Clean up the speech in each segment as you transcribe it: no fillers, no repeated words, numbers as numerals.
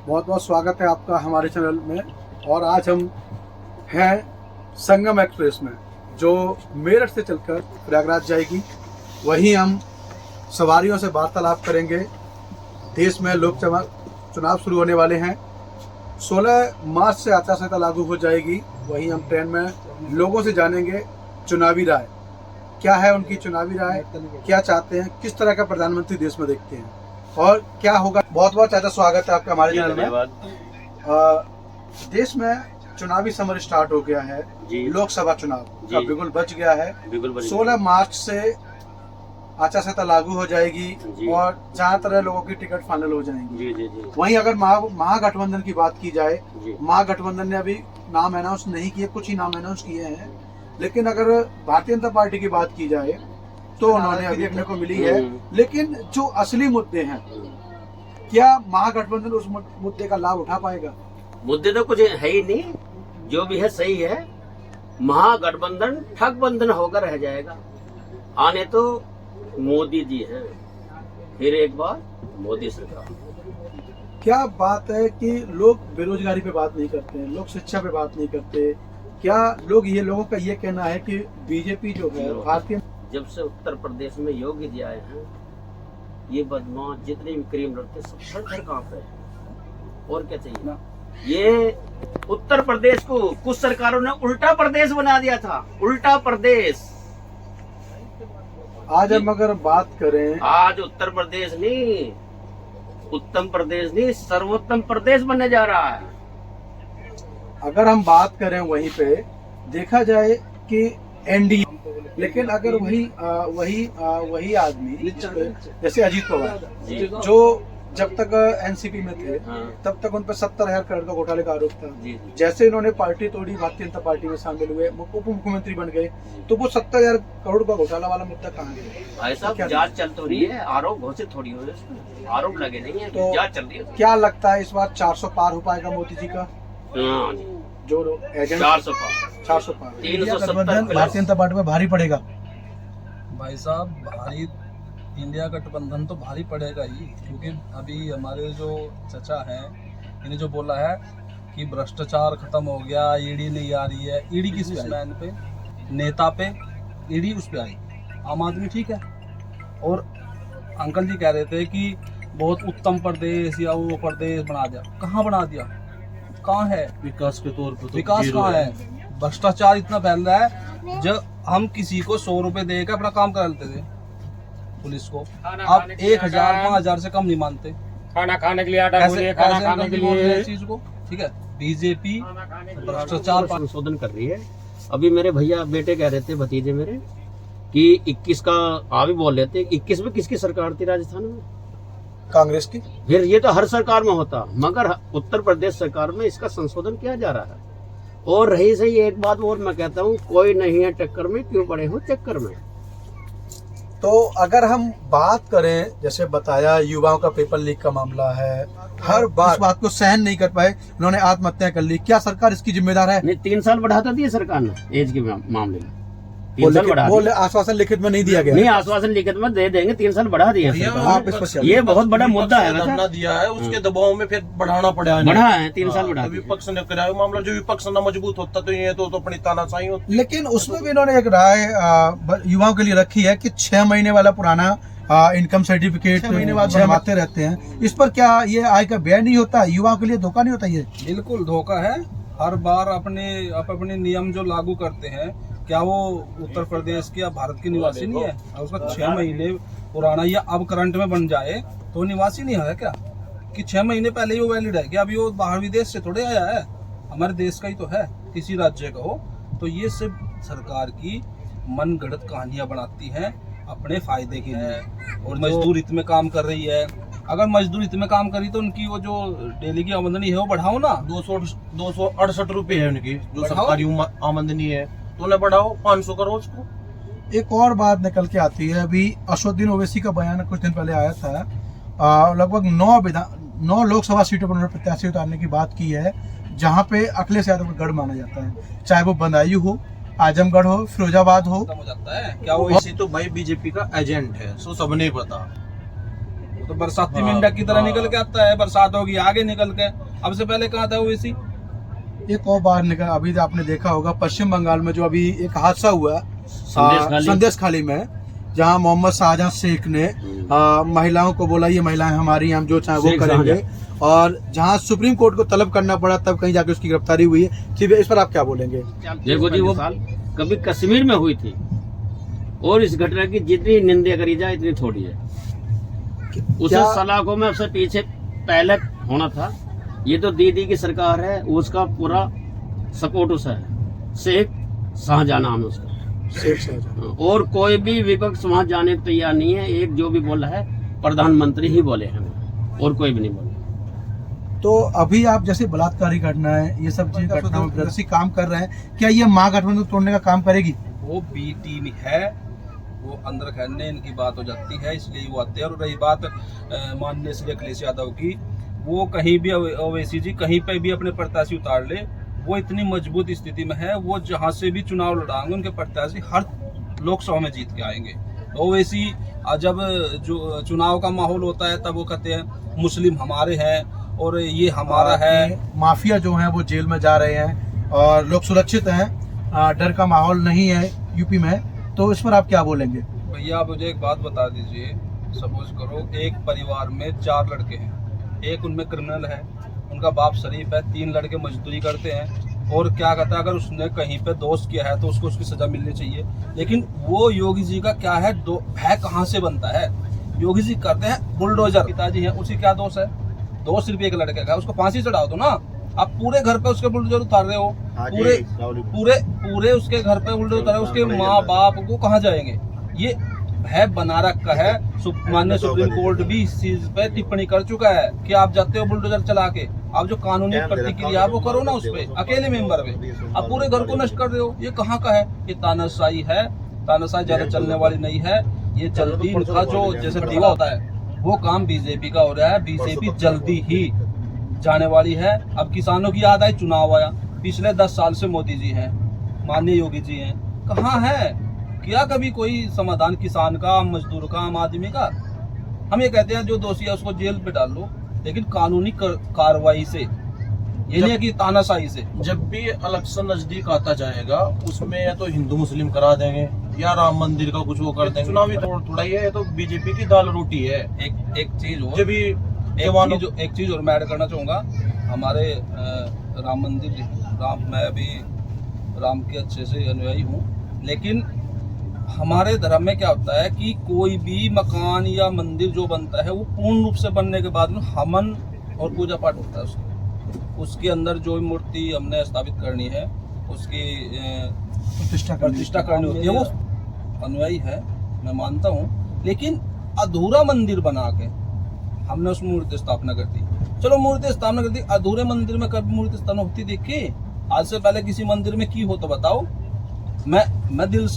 बहुत बहुत स्वागत है आपका हमारे चैनल में। और आज हम हैं संगम एक्सप्रेस में, जो मेरठ से चलकर प्रयागराज जाएगी। वहीं हम सवारियों से वार्तालाप करेंगे। देश में लोकसभा चुनाव शुरू होने वाले हैं। 16 मार्च से आचार संहिता लागू हो जाएगी। वहीं हम ट्रेन में लोगों से जानेंगे चुनावी राय क्या है, उनकी चुनावी राय क्या चाहते हैं, किस तरह का प्रधानमंत्री देश में देखते हैं और क्या होगा। बहुत बहुत ज़्यादा स्वागत है आपका हमारे चैनल में। देश में चुनावी समर स्टार्ट हो गया है। लोकसभा चुनाव का बिगुल बज गया है। 16 मार्च से आचार संहिता लागू हो जाएगी और जहाँ तरह लोगों की टिकट फाइनल हो जाएंगी। वहीं अगर महागठबंधन की बात की जाए, महागठबंधन ने अभी नाम अनाउंस नहीं किए, कुछ ही नाम अनाउंस किए हैं। लेकिन अगर भारतीय जनता पार्टी की बात की जाए तो उन्होंने अभी देखने को मिली है। लेकिन जो असली मुद्दे हैं, क्या महागठबंधन उस मुद्दे का लाभ उठा पाएगा? मुद्दे तो कुछ है ही नहीं, जो भी है सही है। महागठबंधन ठग बंधन होकर रह जाएगा। आने तो मोदी जी हैं, फिर एक बार मोदी सरकार। क्या बात है कि लोग बेरोजगारी पे बात नहीं करते हैं, लोग शिक्षा पे बात नहीं करते। क्या लोगों का ये कहना है कि बीजेपी जो है भारतीय, जब से उत्तर प्रदेश में योगी जी आए हैं, ये बदमाश जितने भी क्रीम रखते सब घर कहाँ पे है? और क्या चाहिए ना? ये उत्तर प्रदेश को कुछ सरकारों ने उल्टा प्रदेश बना दिया था। उल्टा प्रदेश। आज हम अगर बात करें, आज उत्तर प्रदेश नहीं, उत्तम प्रदेश नहीं, सर्वोत्तम प्रदेश बनने जा रहा है। अगर हम बात करें वहीं पे देखा जाए कि एनडीए, लेकिन अगर वही आदमी जैसे अजीत पवार जो जब तक एनसीपी में थे तब तक उन पर 70,000 करोड़ का घोटाले का आरोप था। जैसे इन्होंने पार्टी तोड़ी, भारतीय जनता पार्टी में शामिल हुए, उप मुख्यमंत्री बन गए, तो वो 70,000 करोड़ का घोटाला वाला मुद्दा कहाँ गया? ऐसा जांच चल तो रही है, आरोप घोषित थोड़ी हो रहे, आरोप लगे नहीं है, तो जांच चल रही है। क्या लगता है इस बार 400 पार हो पाएगा मोदी जी का? जो एजेंट 400 पार 370 भारतीय जनता पार्टी में भारी पड़ेगा। भाई साहब, भारी इंडिया गठबंधन तो भारी पड़ेगा ही, क्योंकि अभी हमारे जो चचा हैं, इन्हें जो बोला है कि भ्रष्टाचार खत्म हो गया, ईडी नहीं आ रही है। ईडी किस मैन पे? नेता पे ईडी उस पे आई। आम आदमी ठीक है। और अंकल जी कह रहे थे कि बहुत उत्तम प्रदेश या वो प्रदेश बना दिया। कहाँ बना दिया? कहाँ है विकास के तौर पर? विकास कहाँ है? भ्रष्टाचार इतना फैल रहा है। जब हम किसी को 100 रुपए देकर अपना काम करा लेते थे पुलिस को, अब 1,000 5,000 से कम नहीं मानते। खाना खाने के लिए आटा बोलिए, खाना खाने के लिए चीज को, ठीक है। बीजेपी भ्रष्टाचार संशोधन कर रही है। अभी मेरे भैया बेटे कह रहे थे, भतीजे मेरे, कि 21 का आप भी बोल रहे थे, 21 में किसकी सरकार थी राजस्थान में? कांग्रेस की। फिर ये तो हर सरकार में होता, मगर उत्तर प्रदेश सरकार में इसका संशोधन किया जा रहा है। और रही सही एक बात और मैं कहता हूँ, कोई नहीं है टक्कर में, क्यों पड़े हो चक्कर में। तो अगर हम बात करें, जैसे बताया युवाओं का पेपर लीक का मामला है, हर बार इस बात को सहन नहीं कर पाए, उन्होंने आत्महत्या कर ली। क्या सरकार इसकी जिम्मेदार है? नहीं, 3 साल बढ़ाता दिया सरकार ने एज के मामले में। बोले आश्वासन लिखित में नहीं दिया गया। नहीं, आश्वासन लिखित में दे देंगे, 3 साल बढ़ा दिए। आप इस पर ये बहुत बड़ा मुद्दा है। दिया है, उसके दबाव में फिर बढ़ाना पड़ा है 3 साल बढ़ा। विपक्ष ने कराया मामला, जो विपक्ष ना मजबूत होता तो ये तो अपनी तानाशाही होती। लेकिन उसमें भी इन्होंने एक राय युवाओं के लिए रखी है कि 6 महीने वाला पुराना इनकम सर्टिफिकेट 6 महीने बाद जमाते रहते हैं। इस पर क्या ये आय का व्यय नहीं होता? युवाओं के लिए धोखा नहीं होता? ये बिल्कुल धोखा है। हर बार अपने नियम जो लागू करते हैं, क्या वो उत्तर प्रदेश के या भारत के निवासी नहीं है? उसका 6 महीने पुराना या अब करंट में बन जाए तो निवासी नहीं है क्या? कि 6 महीने पहले ही वो वैलिड है? कि अभी वो बाहर विदेश से थोड़े आया है, हमारे देश का ही तो है, किसी राज्य का हो। तो ये सिर्फ सरकार की मनगढ़ंत कहानियां बनाती हैं अपने फायदे के लिए। और मजदूर हित में काम कर रही है। अगर मजदूर हित में काम करी तो उनकी वो जो डेली की आमदनी है वो बढ़ाओ ना। 268 रुपए है उनकी जो सरकारी आमदनी है, तो उन्हें बढ़ाओ 500 करो उसको। एक और बात निकल के आती है, अभी असदुद्दीन ओवैसी का बयान कुछ दिन पहले आया था। लगभग 9 लोकसभा सीटों पर उन्होंने प्रत्याशी उतारने की बात की है, जहां पे अखिलेश यादव का गढ़ माना जाता है। चाहे वो बदायूं हो, आजमगढ़ हो, फिरोजाबाद हो। हो जाता है क्या? वो इसी तो भाई बीजेपी का एजेंट है, सो सबने पता। वो तो बरसाती मेंढक की तरह निकल के आता है, बरसात होगी आगे निकल के। अब से पहले कहाँ था ओवैसी? एक और बार निकल, अभी आपने देखा होगा पश्चिम बंगाल में जो अभी एक हादसा हुआ संदेश खाली में, जहां मोहम्मद शाहजहां शेख ने महिलाओं को बोला ये महिलाएं हमारी, हम जो चाहे वो करेंगे, और जहां सुप्रीम कोर्ट को तलब करना पड़ा तब कहीं जाके उसकी गिरफ्तारी हुई है। ठीक है, इस पर आप क्या बोलेंगे? देखो जी, वो कभी कश्मीर में हुई थी और इस घटना की जितनी निंदा करी जाए इतनी थोड़ी है। उसे सलाखों में उससे पीछे पहले होना था। ये तो दीदी की सरकार है, उसका पूरा सपोर्ट उसे है। शेख शाहजहां नाम है उसका, शेख शाहजहां। और कोई भी विपक्ष वहां जाने को तैयार नहीं है। एक जो भी बोला है प्रधानमंत्री ही बोले हैं, और कोई भी नहीं बोले। तो अभी आप जैसे बलात्कारी घटना है, ये सब चीज घटना में प्रदर्शी काम कर रहे हैं, क्या ये महागठबंधन तोड़ने का काम करेगी? वो बी टीम है, वो अंदर खैरने इनकी बात हो जाती है, इसलिए वो आते हैं। और रही बात माननीय श्री अखिलेश यादव की, वो कहीं भी ओवैसी जी कहीं पे भी अपने प्रत्याशी उतार ले, वो इतनी मजबूत स्थिति में है, वो जहां से भी चुनाव लड़ाएंगे उनके प्रत्याशी हर लोकसभा में जीत के आएंगे। ओवैसी जब जो चुनाव का माहौल होता है तब वो कहते हैं मुस्लिम हमारे हैं और ये हमारा है। माफिया जो है वो जेल में जा रहे हैं और लोग सुरक्षित हैं, डर का माहौल नहीं है यूपी में, तो इस पर आप क्या बोलेंगे? भैया आप मुझे एक बात बता दीजिए, सपोज करो एक परिवार में 4 लड़के हैं, एक उनमें क्रिमिनल है, उनका बाप शरीफ है, 3 लड़के मजदूरी करते हैं, और क्या कहता है अगर उसने कहीं पे दोष किया है तो उसको उसकी सजा मिलनी चाहिए। लेकिन वो योगी जी का क्या है, भय कहाँ से बनता है? योगी जी करते हैं बुलडोजर, पिताजी हैं, उसी क्या दोष है? दोष सिर्फ एक लड़के का, उसको फांसी चढ़ाओ दो ना। आप पूरे घर पे उसके बुलडोजर उतार रहे हो, पूरे उसके घर पे बुलडोजर उतार रहे हो, उसके माँ बाप को कहाँ जाएंगे? ये भय बना रखा है। माननीय सुप्रीम कोर्ट भी इस चीज पे टिप्पणी कर चुका है कि आप जाते हो बुलडोजर चला के, आप जो कानूनी प्रतिक्रिया वो करो ना उस पे, अकेले मेंबर पे आप पूरे घर को नष्ट कर रहे हो। ये कहाँ का है? ये तानाशाही है। तानाशाही ज्यादा चलने वाली नहीं है। ये जल्दी इनका जो जैसे दीवा होता है वो काम बीजेपी का हो रहा है। बीजेपी जल्दी ही जाने वाली है। अब किसानों की याद आई, चुनाव आया, पिछले 10 साल से मोदी जी हैं, माननीय योगी जी हैं, कहाँ है? क्या कभी कोई समाधान किसान का, मजदूर का, आम आदमी का? हम ये कहते हैं जो दोषी है उसको जेल पे डाल लो, लेकिन कानूनी कार्रवाई से, ये नहीं है कि तानाशाही से। जब भी इलेक्शन नजदीक आता जाएगा उसमें या तो हिंदू मुस्लिम करा देंगे या राम मंदिर का कुछ वो कर देंगे। चुनावी थोड़ा ही है, तो बीजेपी की दाल रोटी है। एक चीज और, जब भी एक चीज और मैं ऐड करना चाहूंगा। हमारे राम मंदिर, मैं भी राम के अच्छे से अनुयायी हूँ, लेकिन हमारे धर्म में क्या होता है कि कोई भी मकान या मंदिर जो बनता है वो पूर्ण रूप से बनने के बाद में हवन और पूजा पाठ होता है। उसके अंदर जो भी मूर्ति हमने स्थापित करनी है उसकी प्रतिष्ठा करनी होती है। वो अनुयायी है, मैं मानता हूँ, लेकिन अधूरा मंदिर बना के हमने उस मूर्ति स्थापना कर दी। चलो मूर्ति स्थापना कर दी, अधूरे मंदिर में कभी मूर्ति स्थापना होती देखी? आज से पहले किसी मंदिर में की हो तो बताओ। मैं दिल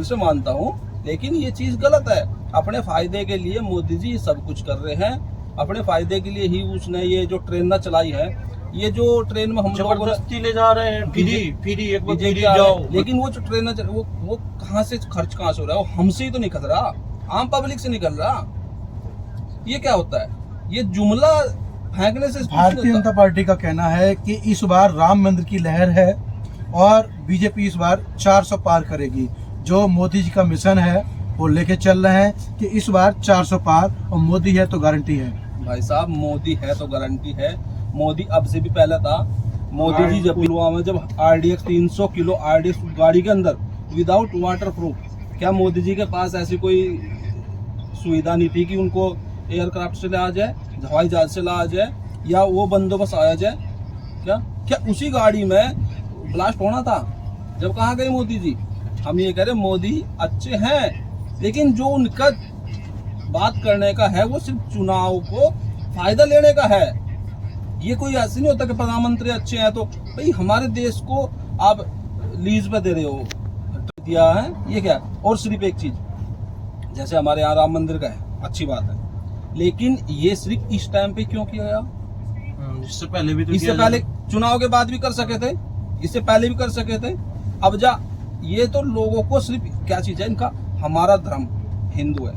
से मानता हूँ, लेकिन ये चीज गलत है। अपने फायदे के लिए मोदी जी सब कुछ कर रहे हैं, अपने फायदे के लिए ही उसने ये जो ट्रेन ना चलाई है, ये जो ट्रेन में हम जबरदस्ती ले जा रहे हैं, फ्री एक बार फ्री जाओ। लेकिन वो जो ट्रेन वो कहाँ से खर्च कहाँ से हो रहा है? वो हमसे ही तो निकल रहा, आम पब्लिक से निकल रहा। ये क्या होता है? ये जुमला फेंकने से। भारतीय जनता पार्टी का कहना है कि इस बार राम मंदिर की लहर है और बीजेपी इस बार 400 पार करेगी। जो मोदी जी का मिशन है वो लेके चल रहे हैं कि इस बार 400 पार, और मोदी है तो गारंटी है। भाई साहब, मोदी है तो गारंटी है। मोदी अब से भी पहले था। मोदी जी जब पुलवामा, जब RDX 300 किलो RDX गाड़ी के अंदर विदाउट वाटर प्रूफ, क्या मोदी जी के पास ऐसी कोई सुविधा नहीं थी कि उनको एयरक्राफ्ट से लाया जाए, हवाई जहाज से लाया जाए, या वो बंदोबस्त आया जाए? क्या उसी गाड़ी में ब्लास्ट होना था? जब कहाँ गए मोदी जी? हम ये कह रहे मोदी अच्छे हैं, लेकिन जो उनका बात करने का है वो सिर्फ चुनाव को फायदा लेने का है। ये कोई ऐसे नहीं होता कि प्रधानमंत्री अच्छे हैं तो भाई हमारे देश को आप लीज पे दे रहे हो, दिया है ये क्या? और सिर्फ एक चीज, जैसे हमारे यहाँ राम मंदिर का है, अच्छी बात है, लेकिन ये सिर्फ इस टाइम पे क्यों किया? इससे पहले भी तो, इससे पहले चुनाव के बाद भी कर सके थे, इससे पहले भी कर सके थे। अब ये तो लोगों को सिर्फ क्या चीज है इनका, हमारा धर्म हिंदू है,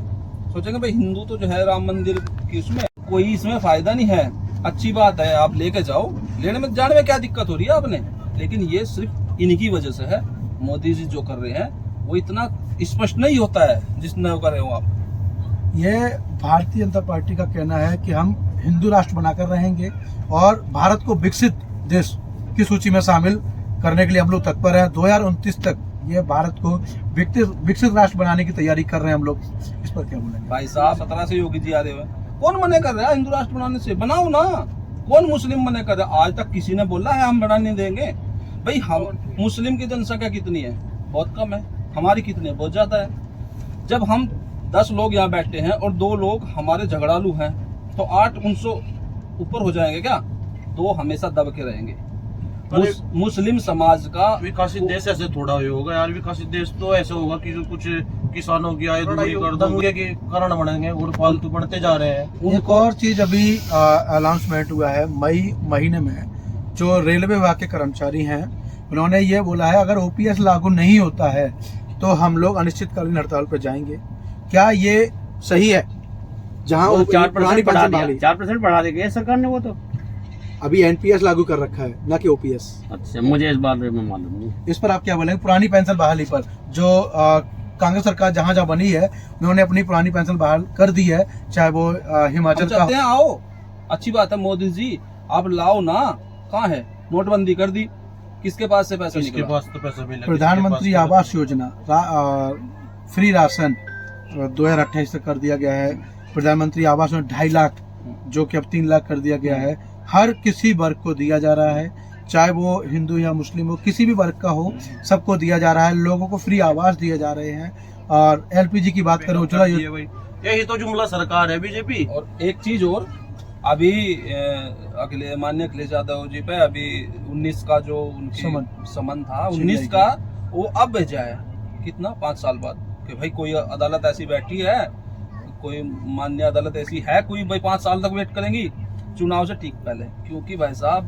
सोचेंगे भाई हिंदू तो जो है राम मंदिर आपकी उसमें कोई इसमें फायदा नहीं है। अच्छी बात है, आप लेके जाओ, लेने में जाने में क्या दिक्कत हो रही है आपने, लेकिन ये सिर्फ इन्हीं की वजह से है। मोदी जी जो कर रहे हैं वो इतना स्पष्ट नहीं होता है जितना कर रहे हो आप। ये भारतीय जनता पार्टी का कहना है कि हम हिंदू राष्ट्र बनाकर रहेंगे और भारत को विकसित देश की सूची में शामिल करने के लिए हम लोग तत्पर हैं। 2029 तक ये भारत को विकसित राष्ट्र बनाने की तैयारी कर रहे हैं हम लोग। इस पर क्या बोलेंगे? भाई साहब 17 से योगी जी आ रहे हैं, कौन मना कर रहा है हिंदू राष्ट्र बनाने से? बनाओ ना, कौन मुस्लिम मना कर रहा है? आज तक किसी ने बोला है हम बनाने देंगे? भाई हम मुस्लिम की जनसंख्या कितनी है? बहुत कम है। हमारी कितनी है? बहुत ज्यादा है। जब हम 10 लोग यहाँ बैठे हैं और 2 लोग हमारे झगड़ालू हैं तो 8 उनसे ऊपर हो जाएंगे क्या? 2 हमेशा दब के रहेंगे। मुस्लिम समाज का विकसित देश ऐसे थोड़ा ही होगा यार। विकसित देश तो ऐसे होगा कि जो कुछ किसानों की आय दूरी कर दंगे के कारण बढ़ेंगे और फालतू बढ़ते जा रहे हैं। एक और चीज अभी अनाउंसमेंट हुआ है मई महीने में, जो रेलवे विभाग के कर्मचारी हैं उन्होंने ये बोला है अगर ओपीएस लागू नहीं होता है तो हम लोग अनिश्चितकालीन हड़ताल पर जाएंगे। क्या ये सही है? जहाँ 4% बढ़ा दी सरकार ने, वो तो अभी एनपीएस लागू कर रखा है, ना कि ओपीएस। अच्छा, मुझे इस बारे में मालूम नहीं। इस पर आप क्या बोलेंगे? पुरानी पेंशन बहाली पर जो कांग्रेस सरकार जहाँ जहाँ बनी है उन्होंने अपनी पुरानी पेंशन बहाल कर दी है, चाहे वो हिमाचल का। आओ, अच्छी बात है मोदी जी, आप लाओ ना। कहाँ है? नोटबंदी कर दी, किसके पास से पैसा निकला? पास तो पैसा मिला। प्रधानमंत्री आवास योजना, फ्री राशन 2028 तक कर दिया गया है। प्रधानमंत्री आवास में 2.5 लाख जो कि अब 3 लाख कर दिया गया है। हर किसी वर्ग को दिया जा रहा है, चाहे वो हिंदू या मुस्लिम हो, किसी भी वर्ग का हो, सबको दिया जा रहा है। लोगों को फ्री आवास दिए जा रहे हैं। और एलपीजी की बात करें, उज्ज्वला यही तो जुमला सरकार है बीजेपी। और एक चीज और, अभी माननीय अखिलेश यादव जी पे अभी 19 का जो उनकी समन था, 19 का वो अब भेजा है कितना 5 साल बाद कि भाई कोई अदालत ऐसी बैठी है, कोई मान्य अदालत ऐसी है कोई भाई 5 साल तक वेट करेंगी चुनाव से ठीक पहले? क्योंकि भाई साहब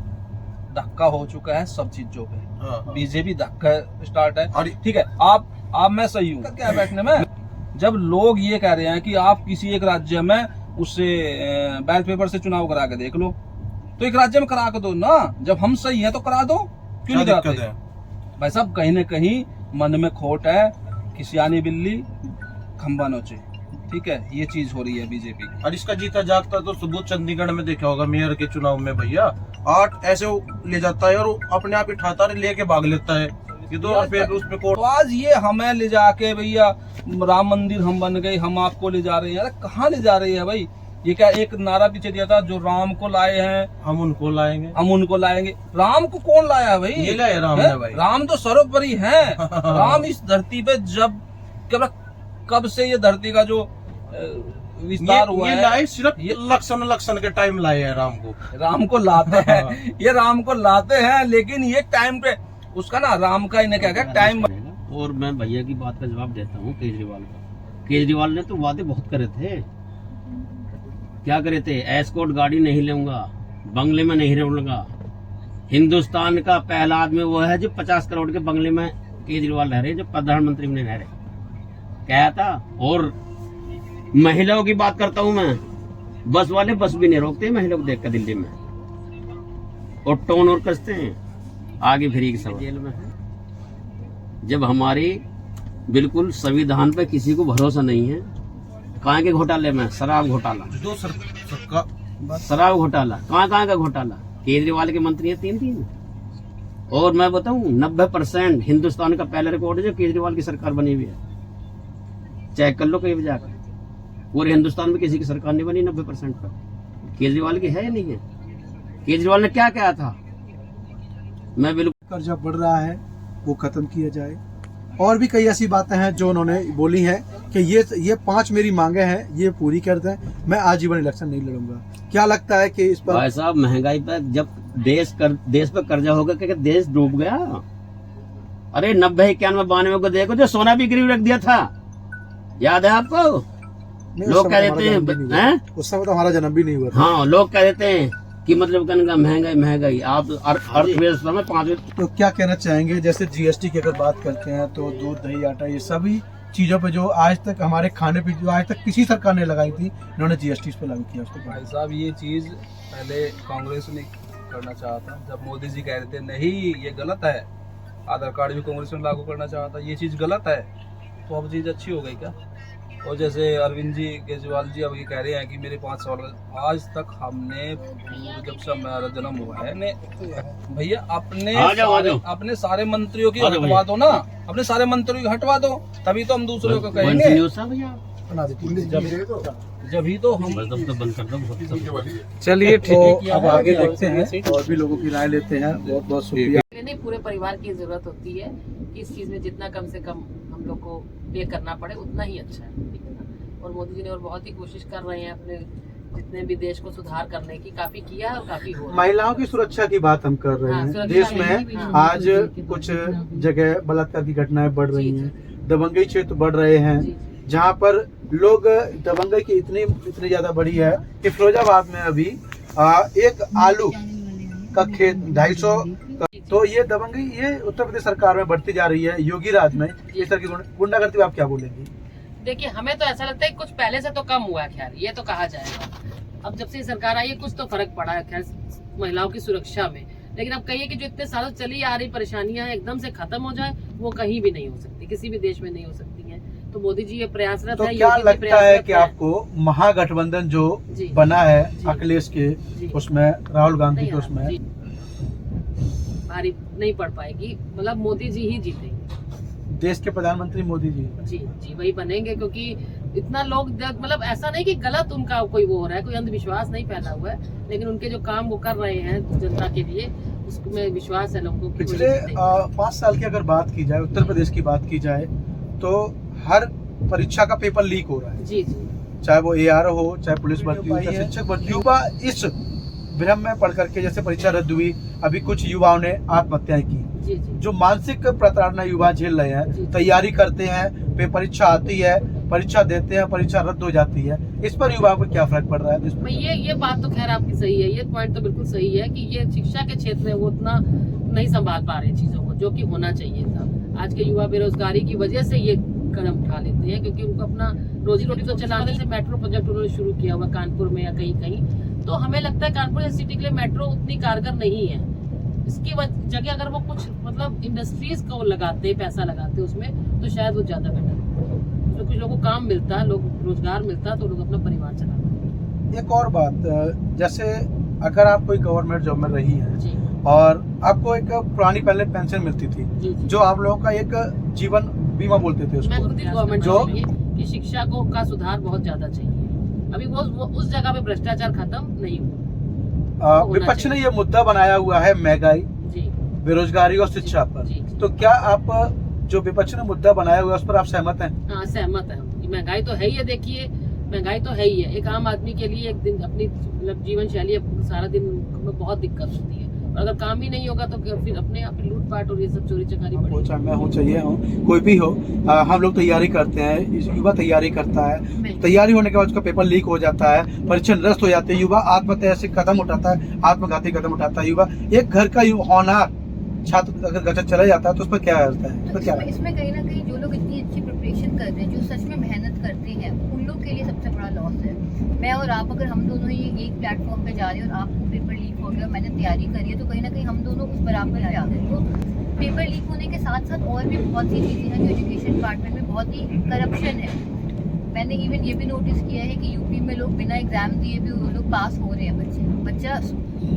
धक्का हो चुका है सब चीजों पे। बीजेपी धक्का स्टार्ट है, ठीक है। आप मैं सही हूँ क्या बैठने में? जब लोग ये कह रहे हैं कि आप किसी एक राज्य में उससे बैलेट पेपर से चुनाव करा के देख लो, तो एक राज्य में करा के दो ना। जब हम सही हैं तो करा दो, क्यों नहीं कराते? भाई साहब कहीं न कहीं मन में खोट है, किसियानी बिल्ली खंबा नोचे, ठीक है, ये चीज हो रही है बीजेपी। और इसका जीता जागता तो सबूत चंडीगढ़ में देखा होगा मेयर के चुनाव में भैया 8 ऐसे ले जाता है और अपने आप उठाता है, लेके भाग लेता है। ये तो फिर उस पे कोर्ट, तो आज ये हमें ले जाके भैया राम मंदिर हम बन गए, हम आपको ले जा रहे हैं। अरे कहाँ ले जा रही है भाई? ये क्या एक नारा पीछे दिया था, जो राम को लाए हैं हम उनको लाएंगे, हम उनको लाएंगे। राम को कौन लाया है भाई? ये लाए राम ने भाई। राम तो सर्वोपरि है। राम इस धरती पे जब कब से ये धरती का जो विस्तार हुआ है, लाए सिर्फ लक्षण के टाइम लाए हैं राम को लाते हैं। ये राम को लाते हैं, लेकिन ये टाइम पे उसका ना राम का इन्हें क्या टाइम। और मैं भैया की बात का जवाब देता हूँ केजरीवाल को। केजरीवाल ने तो वादे बहुत करे थे। क्या करे थे? एस्कॉर्ट गाड़ी नहीं लूंगा, बंगले में नहीं रहूंगा। हिंदुस्तान का पहला आदमी वो है जो 50 करोड़ के बंगले में केजरीवाल रह रहे, जो प्रधानमंत्री में रह रहे, क्या था। और महिलाओं की बात करता हूँ मैं, बस वाले बस भी नहीं रोकते महिलाओं को देखकर दिल्ली में, और टोन और कसते हैं आगे फ्री की सवाल। जेल में है जब हमारी बिल्कुल संविधान पे किसी को भरोसा नहीं है। कहाँ के घोटाले में? शराब घोटाला, शराब घोटाला, कहाँ का घोटाला? केजरीवाल के मंत्री है 3 और मैं बताऊं 90% हिंदुस्तान का पहला रिकॉर्ड है जो केजरीवाल की सरकार बनी हुई है। चेक कर लो कहीं भी जाकर, पूरे हिंदुस्तान में किसी की सरकार नहीं बनी 90% पर। केजरीवाल की है या नहीं है? केजरीवाल ने क्या कहा था? मैं बिल्कुल कर्जा बढ़ रहा है वो खत्म किया जाए। और भी कई ऐसी बातें हैं जो उन्होंने बोली हैं कि ये 5 मेरी मांगे हैं, ये पूरी कर दें, मैं आजीवन इलेक्शन नहीं लड़ूंगा। क्या लगता है कि इस पर? भाई साहब महंगाई पर जब देश पर कर्जा होगा क्या देश डूब गया? अरे 90, 91, 92 को देखो, जो सोना भी गिरवी रख दिया था, याद है आपको? लोग कह देते हैं उस समय तो हमारा जन्म भी नहीं हुआ था। हाँ, लोग कह देते हैं कि मतलब कहने महंगाई आप अर्थव्यवस्था में 5। तो क्या कहना चाहेंगे? जैसे जीएसटी की अगर बात करते हैं तो दूध, दही, आटा, ये सभी चीज़ों पे जो आज तक हमारे खाने पे जो आज तक किसी सरकार ने लगाई थी, इन्होंने जीएसटी पे लागू किया उसको। भाई साहब ये चीज़ पहले कांग्रेस ने करना चाहा था, जब मोदी जी कह रहे थे नहीं ये गलत है, आधार कार्ड भी कांग्रेस ने लागू करना चाहा था, ये चीज़ गलत है, तो अब चीज़ अच्छी हो गई क्या? और जैसे अरविंद जी केजरीवाल जी अब ये कह रहे हैं कि मेरे 5 साल आज तक हमने जब से हमारा जन्म हुआ है ने भैया अपने सारे मंत्रियों की हटवा दो ना, अपने सारे मंत्रियों की हटवा दो, तभी तो हम दूसरों को कहेंगे, जब ही तो हम। चलिए तो अब आगे देखते हैं और भी लोगों की राय लेते हैं। बहुत बहुत शुक्रिया। नहीं, पूरे परिवार की जरूरत होती है कि इस चीज में जितना कम से कम हम लोग को पे करना पड़े उतना ही अच्छा है, ठीक है ना। और मोदी जी ने और बहुत ही कोशिश कर रहे हैं अपने जितने भी देश को सुधार करने की, काफी किया है और काफी हो रहा है। महिलाओं की सुरक्षा की बात हम कर रहे हाँ, हैं। सुरक्षा देश की में भी, हाँ, आज कुछ जगह बलात्कार की घटनाएं बढ़ रही हैं, दबंगई क्षेत्र बढ़ रहे हैं, जहां पर लोग दबंगई की इतनी ज्यादा बढ़ी है कि फिरोजाबाद में अभी एक आलू का खेत 250 तो ये दबंगई ये उत्तर प्रदेश सरकार में बढ़ती जा रही है। योगी राज में इस तरह की गुंडागर्दी आप क्या बोलेंगी? देखिए, हमें तो ऐसा लगता है कुछ पहले से तो कम हुआ है, खैर ये तो कहा जाएगा। अब जब से सरकार आई है कुछ तो फर्क पड़ा है खैर महिलाओं की सुरक्षा में, लेकिन अब कहिए कि जो इतने सालों चली आ रही परेशानियां हैं एकदम से खत्म हो जाए, वो कहीं भी नहीं हो सकती, किसी भी देश में नहीं हो सकती है। तो मोदी जी ये प्रयासरत तो है। क्या लगता है कि आपको महागठबंधन जो बना है अखिलेश के उसमें, राहुल गांधी के उसमें भारी नहीं पड़ पाएगी, मतलब मोदी जी ही जीतेंगे, देश के प्रधानमंत्री मोदी जी जी वही बनेंगे, क्योंकि इतना लोग मतलब ऐसा नहीं कि गलत उनका कोई वो हो रहा है, कोई अंधविश्वास नहीं फैला हुआ है, लेकिन उनके जो काम वो कर रहे हैं जनता के लिए उसमें विश्वास है लोगों को। पिछले 5 साल की अगर बात की जाए, उत्तर प्रदेश की बात की जाए, तो हर परीक्षा का पेपर लीक हो रहा है। जी, चाहे वो AR हो, चाहे पुलिस भर्ती हो, चाहे शिक्षक भर्ती हो। युवा इस भ्रम में पढ़ करके, जैसे परीक्षा रद्द हुई, अभी कुछ युवाओं ने आत्महत्याएं की। जो मानसिक प्रताड़ना युवा झेल रहे हैं, तैयारी करते हैं, परीक्षा आती है, परीक्षा देते हैं, परीक्षा रद्द हो जाती है, इस पर युवाओं को क्या फर्क पड़ रहा है? ये बात तो खैर आपकी सही है, ये पॉइंट तो बिल्कुल सही है कि ये शिक्षा के क्षेत्र में वो उतना नहीं संभाल पा रहे चीजों को, जो कि होना चाहिए था। आज के युवा बेरोजगारी की वजह से ये कदम उठा लेते हैं, क्योंकि उनको अपना रोजी रोटी तो चलाने से मेट्रो प्रोजेक्ट उन्होंने शुरू किया हुआ कानपुर में या कहीं कहीं, तो हमें लगता है कानपुर सिटी के लिए मेट्रो उतनी कारगर नहीं है। इसकी जगह अगर वो कुछ मतलब इंडस्ट्रीज को लगाते, पैसा लगाते उसमें, तो शायद वो ज्यादा बेटर है। तो कुछ लोगों को काम मिलता, लोग रोजगार मिलता, तो लोग अपना परिवार चलाते। एक और बात, जैसे अगर आप कोई गवर्नमेंट जॉब में रही है और आपको एक पुरानी पहले पेंशन मिलती थी, जो आप लोगों का एक जीवन बीमा बोलते थे उसको, गवर्नमेंट जो कि शिक्षा को का सुधार बहुत ज्यादा चाहिए। अभी वो उस जगह पे भ्रष्टाचार खत्म नहीं हुआ। विपक्ष ने ये मुद्दा बनाया हुआ है महंगाई, बेरोजगारी और शिक्षा पर, तो क्या आप जो विपक्ष ने मुद्दा बनाया हुआ है उस पर आप सहमत हैं? हाँ, सहमत है। महंगाई तो है ही है, देखिए महंगाई तो है ही है। एक आम आदमी के लिए एक दिन अपनी मतलब जीवन शैली सारा दिन में बहुत दिक्कत होती है, और अगर काम ही नहीं होगा तो फिर अपने आप लूटपाट और ये सब चोरी चकारी बढ़ेगी। मैं हूँ, चाहिए हूँ, कोई भी हो, हम लोग तैयारी करते हैं, युवा तैयारी करता है, तैयारी होने के बाद उसका पेपर लीक हो जाता है, परीक्षा निरस्त हो जाती है, युवा आत्महत्या से कदम उठाता है, आत्मघाती कदम उठाता है युवा। एक घर का होनहार छात्र अगर गलत चला जाता है तो उस पर क्या होता है? तो इसमें कहीं ना कहीं जो लोग इतनी अच्छी प्रिपरेशन कर रहे हैं, जो सच में मेहनत करते हैं, उन लोग के लिए सबसे बड़ा लॉस है। मैं और आप अगर हम दोनों ही एक प्लेटफॉर्म पे जा रहे हैं और आपको पेपर लीक हो गया, मैंने तैयारी करी है, तो कहीं ना कहीं हम दोनों उस बराबर पे आ गए। तो पेपर लीक होने के साथ साथ और भी बहुत सी चीज़ें हैं जो एजुकेशन डिपार्टमेंट में बहुत ही करप्शन है। मैंने इवन ये भी नोटिस किया है कि यूपी में लोग बिना एग्जाम दिए भी वो लोग पास हो रहे हैं बच्चा।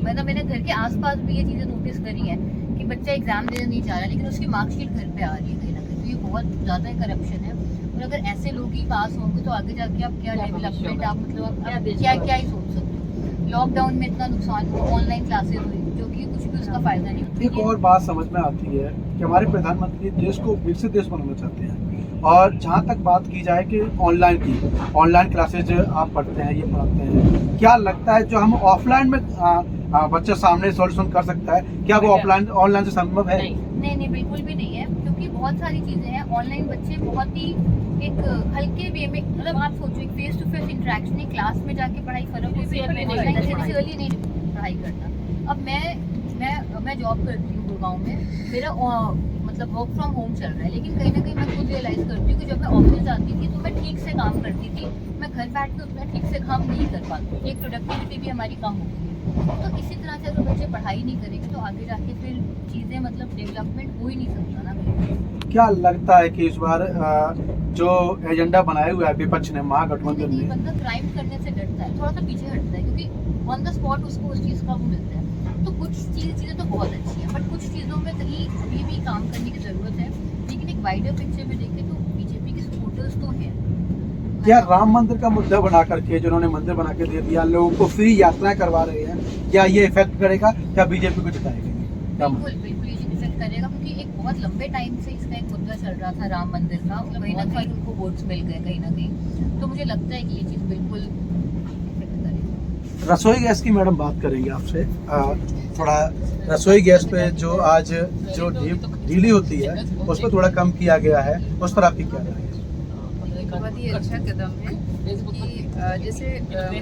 मतलब मैंने घर के आसपास भी ये चीज़ें नोटिस करी हैं कि बच्चा एग्जाम देने नहीं जा रहा, लेकिन उसकी मार्कशीट घर पे आ रही है कहीं ना कहीं। तो ये बहुत ज़्यादा करप्शन है, और अगर ऐसे लोग ही पास होंगे तो आगे जाके आप क्या डेवलपमेंट, आप मतलब क्या ही सोच सकते हो। लॉकडाउन में इतना नुकसान हुआ, ऑनलाइन क्लासेज हुई, जो कि कुछ भी उसका फायदा नहीं। एक और बात समझ में आती है कि हमारे प्रधानमंत्री देश को विकसित देश बनाना चाहते हैं, और जहाँ तक बात की जाए कि ऑनलाइन क्लासेज आप पढ़ते हैं, ये पढ़ाते हैं, क्या लगता है जो हम ऑफलाइन में बच्चा सामने सॉल्यूशन कर सकता है, क्या वो ऑनलाइन से संभव है? नहीं, बिल्कुल भी नहीं है, क्योंकि बहुत सारी चीजें हैं। ऑनलाइन बच्चे बहुत ही एक हल्के वे में, मतलब आप सोचो एक face to face interaction, class में जाके पढ़ाई फर्क होती है, ऑनलाइन नहीं पढ़ाई करना। अब मैं जॉब करती हूँ गुड़गांव में, मेरा मतलब वर्क फ्रॉम होम चल रहा है, लेकिन कहीं ना कहीं मैं खुद रियलाइज करती हूँ कि जब मैं ऑफिस जाती थी तो मैं ठीक से काम करती थी, मैं घर बैठ के उतना ठीक से काम नहीं कर पाती थी, एक प्रोडक्टिविटी भी हमारी कम हो गई है। तो इसी तरह से अगर बच्चे पढ़ाई नहीं करेंगे तो आगे जाके फिर चीज़ें मतलब डेवलपमेंट हो ही नहीं सकता ना फिर। क्या लगता है कि इस बार जो एजेंडा बनाया हुआ है विपक्ष ने महागठबंधन देखिए, ने, बंदा क्राइम करने से डरता है, थोड़ा सा पीछे हटता है, क्योंकि ऑन द स्पॉट उसको उस चीज़ का वो मिलता है। तो कुछ चीज़ें तो बहुत अच्छी हैं, बट कुछ चीज़ों में कहीं अभी भी काम करने की ज़रूरत है। लेकिन एक वाइडर पिक्चर में देखें तो बीजेपी के सपोर्टर्स तो हैं। क्या राम मंदिर का मुद्दा बना करके जिन्होंने मंदिर बना के दे दिया, लोगों को फ्री यात्राएं करवा रहे हैं, क्या ये इफेक्ट करेगा, क्या बीजेपी को जिताएगा? बिल्कुल बिल्कुल ये इफेक्ट करेगा, क्योंकि एक बहुत लंबे टाइम से इसका एक मुद्दा चल रहा था राम मंदिर का, और कहीं ना कहीं उनको वोट्स मिल गए कहीं ना कहीं। तो मुझे लगता है कि ये चीज़ बिल्कुल इफेक्ट करेगी। रसोई गैस की मैडम बात करेंगे आपसे, थोड़ा रसोई गैस पे जो आज जो ढीली होती है उस पर थोड़ा कम किया गया है, उस पर आपकी क्या राय है? बहुत ही अच्छा कदम है कि जैसे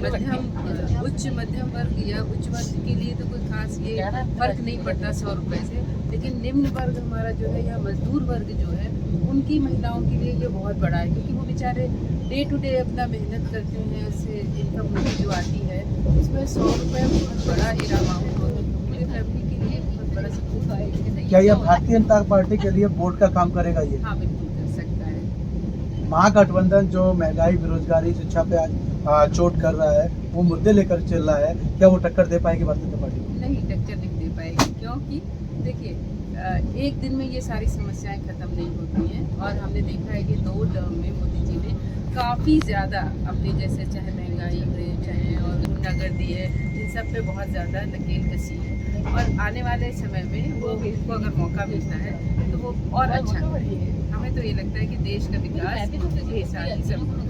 मध्यम उच्च मध्यम वर्ग या उच्च वर्ग के लिए तो कोई खास ये फर्क नहीं पड़ता 100 रुपए से, लेकिन निम्न वर्ग हमारा जो है या मजदूर वर्ग जो है उनकी महिलाओं के लिए ये बहुत बड़ा है, क्योंकि वो बेचारे डे टू डे अपना मेहनत करते हैं, उससे इनकम उनकी जो आती है उसमें 100 रुपये बहुत बड़ा एक अमाउंट होता है, पूरी फैमिली के लिए बहुत बड़ा सपोर्ट है। क्या यह भारतीय जनता पार्टी के लिए वोट का काम करेगा? ये हाँ बिल्कुल कर सकता है। महागठबंधन जो महंगाई, बेरोजगारी, शिक्षा पे आज चोट कर रहा है, वो मुद्दे लेकर चल रहा है, क्या वो टक्कर दे पाएगी भारतीय जनता पार्टी को? नहीं, टक्कर नहीं दे पाएगी, क्योंकि देखिए एक दिन में ये सारी समस्याएं खत्म नहीं होती हैं, और हमने देखा है कि 2 टर्म में मोदी जी ने काफ़ी ज़्यादा अपने जैसे चाहे महंगाई है, चाहे और गुंडागर्दी है, इन सब पे बहुत ज़्यादा नकेल कसी है, और आने वाले समय में वो उनको अगर मौका मिलता है तो वो और अच्छा करेंगे। हमें तो ये लगता है कि देश का विकास मोदी जी के साथ ही सब होगा।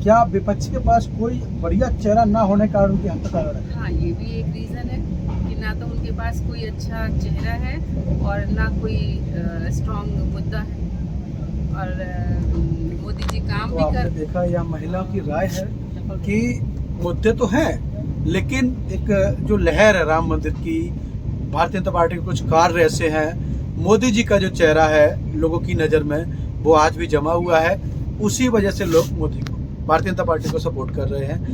क्या विपक्ष के पास कोई बढ़िया चेहरा ना होने के कारण उनकी हत्या कर रहा है? हाँ, ये भी एक रीज़न है कि ना तो उनके पास कोई अच्छा चेहरा है और ना कोई स्ट्रॉन्ग मुद्दा है, और मोदी जी काम तो भी आपने कर। देखा, यह महिलाओं की राय है कि मुद्दे तो हैं, लेकिन एक जो लहर है राम मंदिर की, भारतीय जनता पार्टी के कुछ कार्य ऐसे हैं, मोदी जी का जो चेहरा है लोगों की नज़र में वो आज भी जमा हुआ है, उसी वजह से लोग मोदी को, भारतीय जनता पार्टी को सपोर्ट कर रहे हैं।